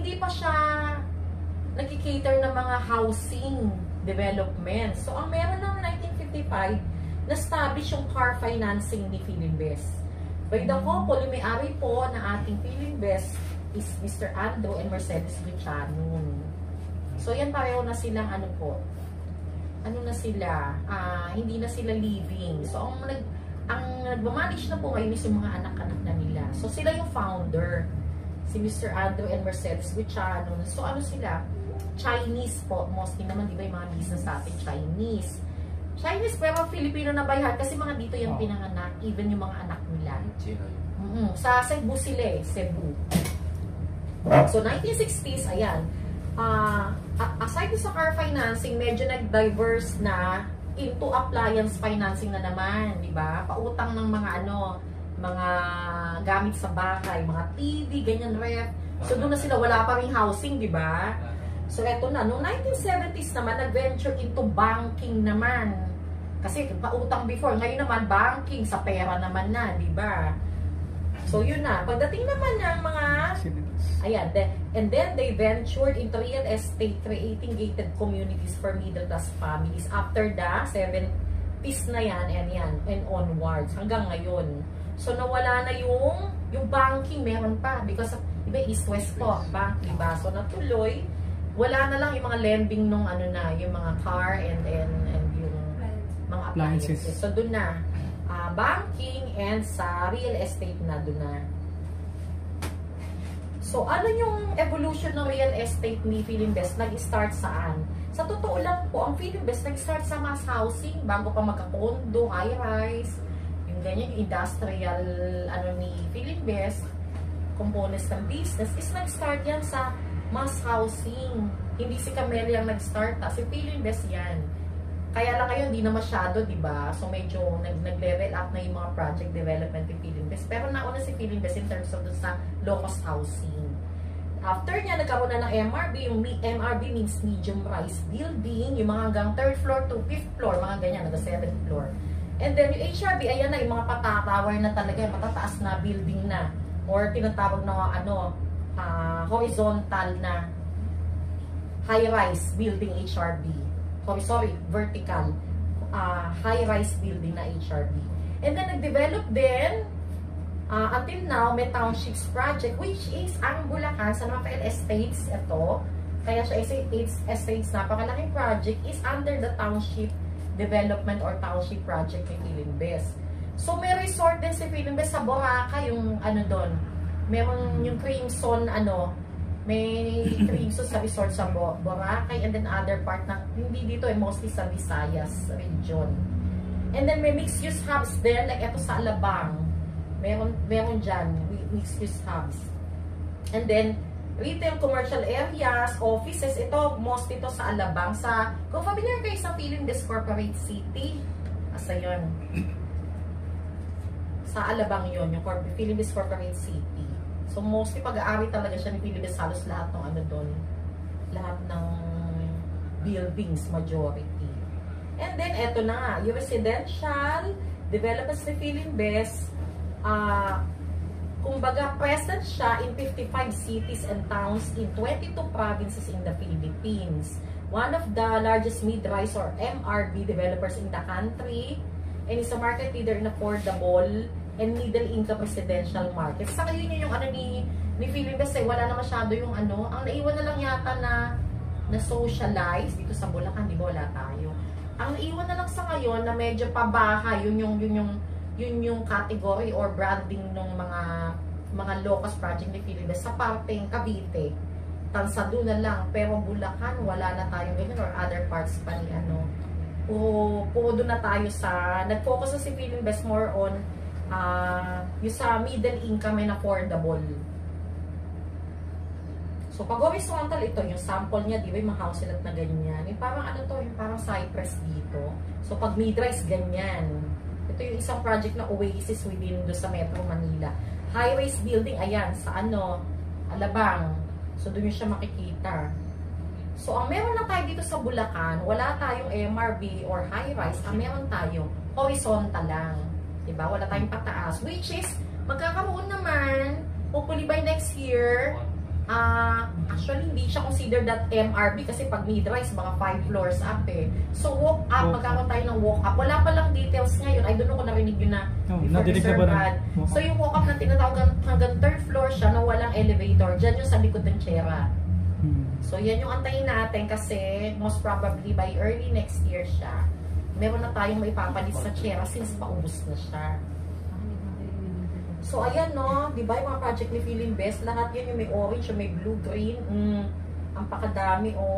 hindi pa siya nagki-cater ng mga housing development. So, ang meron ng 1955, na-establish yung car financing ni Philinvest. By the couple, yung may-ari po na ating Philinvest is Mr. Andrew and Mercedes Luciano. So, yan pareho na silang ano po. Ano na sila? Hindi na sila living. So, ang nagmamanage na po ngayon is yung mga anak-anak na nila. So, sila yung founder. Si Mr. Andrew and Mercedes Luciano. So, ano sila? Chinese po. Mostly naman, di ba yung mga business natin, Chinese. Chinese, pero Filipino na by heart. Kasi mga dito yung pinanganak. Even yung mga anak nila. Sa Cebu sila eh. Cebu. So, 1960s, ayan. Aside sa car financing, medyo nag-diverse na into appliance financing na naman, di ba? Pautang ng mga mga gamit sa bahay, mga TV, ganyan, ref. So, doon na sila, wala pa ring housing, di ba? So, eto na. Noong 1970s naman, nag-venture into banking naman. Kasi pautang before. Ngayon naman, banking sa pera naman na, di ba? So, yun na. Pagdating naman ng mga... Ayan. And then, they ventured into real estate, creating gated communities for middle-class families. After the 70s na yan, and onwards, hanggang ngayon. So, nawala na yung banking, meron pa. Because, iba, East-West po, bank, diba? So, natuloy, wala na lang yung mga lending nung yung mga car and yung mga appliances. So, dun na. Banking and sa real estate na dun na. So, ano yung evolution ng real estate ni Philinvest? Nag-start saan? Sa totoo lang po, ang Philinvest nag-start sa mass housing bago pa magka-condo, high-rise, yung ganyan, yung industrial ni Philinvest, components ng business, is nag-start yan sa mass housing. Hindi si Camellia ang nag-start, si Philinvest yan. Kaya lang kayo, hindi na masyado, di ba? So, medyo nag-level up na yung mga project development ni Philinvest. Pero nauna si Philinvest in terms of sa low-cost housing. After niya, nagkaroon na ng MRB. Yung MRB means medium-rise building. Yung mga hanggang 3rd floor to 5th floor, mga ganyan, hanggang 7th floor. And then, yung HRB, ayan na, yung mga patatower na talaga, yung matataas na building na. Or tinatawag na, horizontal na high-rise building HRB. Sorry, vertical high-rise building na HRB. And then, nag-develop din until now, may townships project, which is ang Bulacan, San Rafael Estates, ito. Kaya siya Estates, napakalaking project, is under the township development or township project ni Philinvest. So, may resort din si Philinvest sa Boracay, yung doon. Meron yung Crimson, may Crimson sa resort sa Boracay, and then other part na, hindi dito, mostly sa Visayas region. And then may mixed-use hubs din, like ito sa Alabang. Meron dyan, mixed-use hubs. And then, retail, commercial areas, offices, ito, most ito sa Alabang. Kung familiar kayo sa Philinvest Corporate City, asa yun? Sa Alabang yun, yung Philinvest Corporate City. So, mostly pag-aari talaga siya ni Philinvest, halos lahat ng doon. Lahat ng buildings, majority. And then, eto na, yung residential developments ni Philinvest, kumbaga, present siya in 55 cities and towns in 22 provinces in the Philippines. One of the largest mid-rise or MRB developers in the country, and is a market leader in affordable and middle-income residential market. Sa ngayon yun yung ni Philinvest, wala na masyado yung ang naiwan na lang yata na socialize dito sa Bulacan, di ba wala tayo. Ang naiwan na lang sa ngayon na medyo pabaha, yun yung category or branding ng mga low-cost project ni Philinvest sa parteng Cavite. Tansado na lang, pero Bulacan, wala na tayo ganyan, or other parts pa ni puro doon na tayo nag-focus na si Philinvest more on yung sa middle income and affordable. So, pag horizontal ito, yung sample niya, di ba yung mga house lot na ganyan. Yung parang yung parang cypress dito. So, pag mid-rise, ganyan. Ito yung isang project na Oasis within do sa Metro Manila. High-rise building, ayan, sa Alabang. So, doon yung siya makikita. So, ang meron lang tayo dito sa Bulacan, wala tayong MRB or high-rise. Ang meron tayo, horizontal lang. Diba? Wala tayong pataas. Which is, magkakaroon naman, hopefully by next year, Actually, hindi siya considered that MRB kasi pag mid-rise, mga 5 floors up eh. So, walk up, magkakaroon tayo ng walk up. Wala pa lang details ngayon. I don't know kung narinig yun na before reserve ad. So, yung walk up na tinatawag hanggang 3rd floor siya na walang elevator. Diyan yung sa likod ng tsera. So, yan yung antayin natin kasi most probably by early next year siya. Meron na tayong maipapalit sa tsera since paubos na siya. So, ayan no, di ba yung mga project ni Philinvest, lahat yan yung may orange, yung may blue, green, ang pakadami oh.